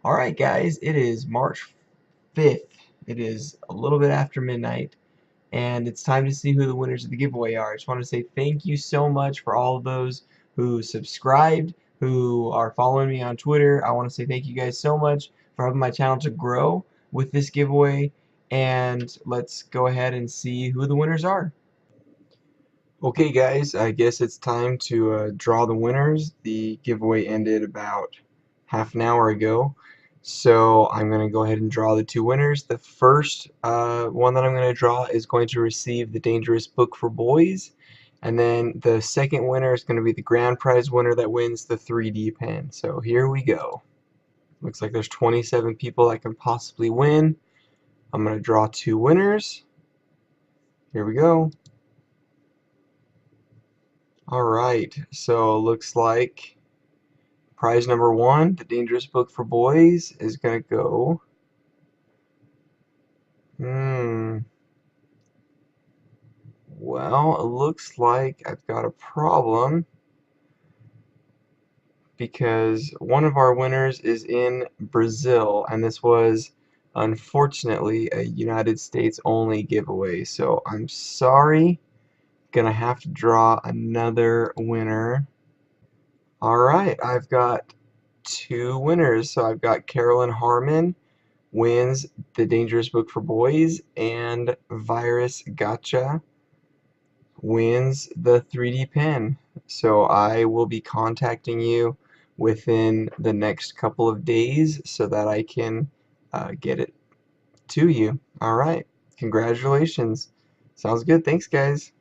Alright guys, it is March 5th. It is a little bit after midnight, and it's time to see who the winners of the giveaway are. I just want to say thank you so much for all of those who subscribed, who are following me on Twitter. I want to say thank you guys so much for helping my channel to grow with this giveaway, and let's go ahead and see who the winners are. Okay guys, I guess it's time to draw the winners. The giveaway ended about half an hour ago, so I'm going to go ahead and draw the two winners. The first one that I'm going to draw is going to receive the Dangerous Book for Boys, and then the second winner is going to be the grand prize winner that wins the 3D pen. So here we go. Looks like there's 27 people that can possibly win. I'm going to draw two winners. Here we go. Alright, so looks like prize number one, the Dangerous Book for Boys, is gonna go. Well, it looks like I've got a problem because one of our winners is in Brazil, and this was unfortunately a United States only giveaway. So I'm sorry, gonna have to draw another winner. Alright, I've got two winners. So I've got Carolyn Harmon wins the Dangerous Book for Boys, and Virus Gotcha wins the 3D pen. So I will be contacting you within the next couple of days so that I can get it to you. Alright, congratulations. Sounds good. Thanks, guys.